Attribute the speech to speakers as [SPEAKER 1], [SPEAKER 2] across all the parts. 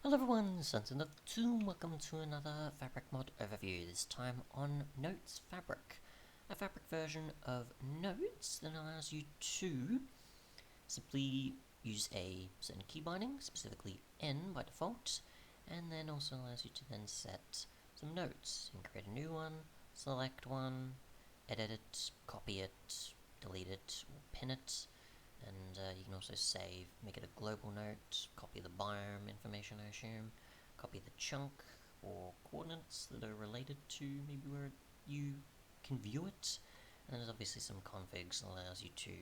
[SPEAKER 1] Hello everyone, Sentinel2, welcome to another Fabric mod overview, this time on Notes Fabric. A Fabric version of Notes that allows you to simply use a certain key binding, specifically N by default, and then also allows you to then set some notes. You can create a new one, select one, edit it, copy it, delete it, or pin it. And you can also save, make it a global note, copy the biome information I assume, copy the chunk or coordinates that are related to maybe where you can view it, and there's obviously some configs that allows you to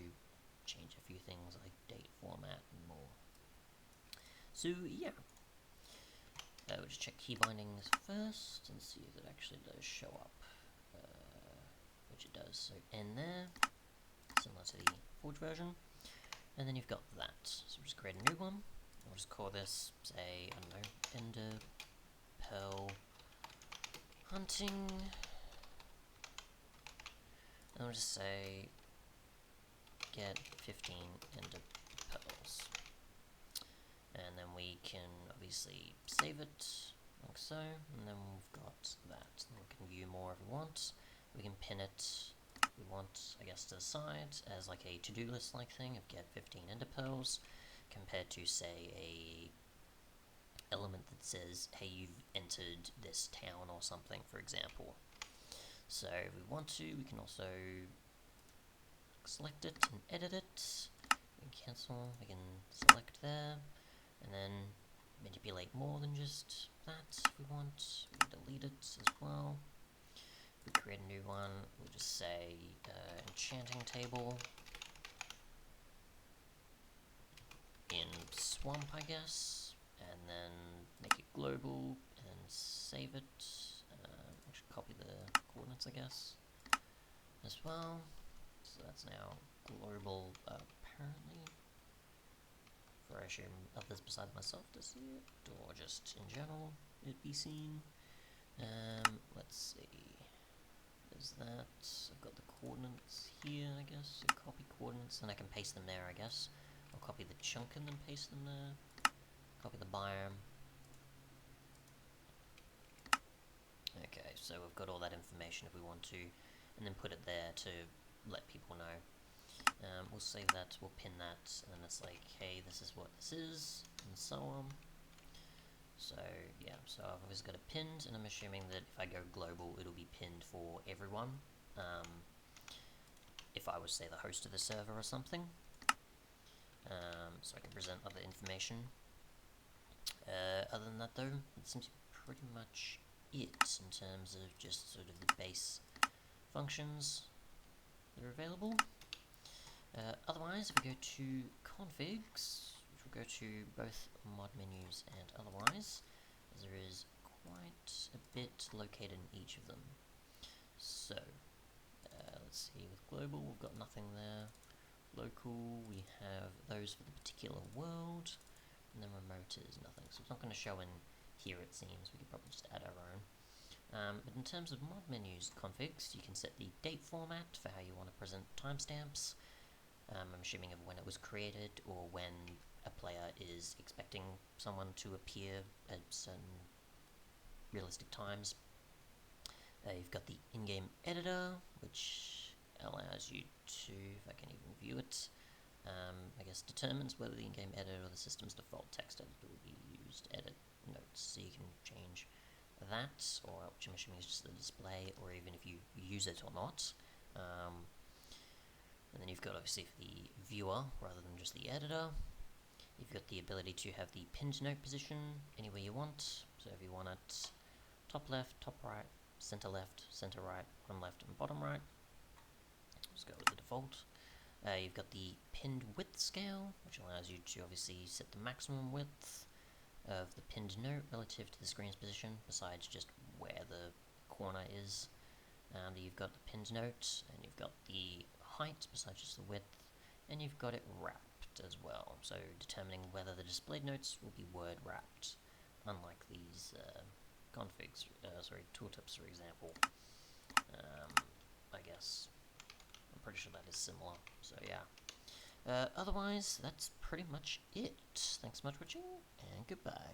[SPEAKER 1] change a few things like date format and more. So yeah, we'll just check key bindings first and see if it actually does show up, which it does. So N there, similar to the Forge version. And then you've got that. So we'll just create a new one. We'll just call this, say, I don't know, Ender Pearl Hunting. And we'll just say, get 15 Ender Pearls. And then we can obviously save it, like so. And then we've got that. And we can view more if we want. We can pin it. We want, I guess, to the side as like a to-do list like thing of get 15 ender pearls, compared to say a element that says, hey, you've entered this town or something, for example. So if we want to, we can also select it and edit it. We can cancel, we can select there, and then manipulate more than just that if we want. We can delete it as well. We create a new one, we'll just say enchanting table in swamp, I guess, and then make it global and save it. Actually copy the coordinates, I guess, as well. So that's now global, apparently, for I assume others besides myself to see it, or just in general it be seen. Let's see. There's that. I've got the coordinates here, I guess. So copy coordinates, and I can paste them there, I guess. I'll copy the chunk and then paste them there. Copy the biome. Okay, so we've got all that information if we want to, and then put it there to let people know. We'll save that, we'll pin that, and then it's like, hey, this is what this is, and so on. So yeah, so I've always got it pinned, and I'm assuming that if I go global, it'll be pinned for everyone. If I was, say, the host of the server or something. So I can present other information. Other than that, though, it seems to be pretty much it in terms of just sort of the base functions that are available. Otherwise, if we go to configs, which will go to both mod menus and otherwise, as there is quite a bit located in each of them. So, let's see, with global, we've got nothing there. Local, we have those for the particular world, and then remote is nothing. So it's not going to show in here, it seems. We could probably just add our own. But in terms of mod menus configs, you can set the date format for how you want to present timestamps. I'm assuming of when it was created, or when a player is expecting someone to appear at certain realistic times. You've got the in-game editor, which allows you to, if I can even view it, I guess determines whether the in-game editor or the system's default text editor will be used to edit notes. So you can change that, or which I'm assuming is just the display, or even if you use it or not. And then you've got, obviously, for the viewer rather than just the editor, you've got the ability to have the pinned note position anywhere you want. So if you want it top left, top right, center right, bottom left, and bottom right, let's go with the default. You've got the pinned width scale, which allows you to obviously set the maximum width of the pinned note relative to the screen's position, besides just where the corner is. You've got the pinned note, and you've got the height besides just the width, and you've got it wrapped as well, so determining whether the displayed notes will be word wrapped, unlike these configs, tooltips, for example. I guess I'm pretty sure that is similar, so yeah. Otherwise, that's pretty much it. Thanks so much for watching, and goodbye.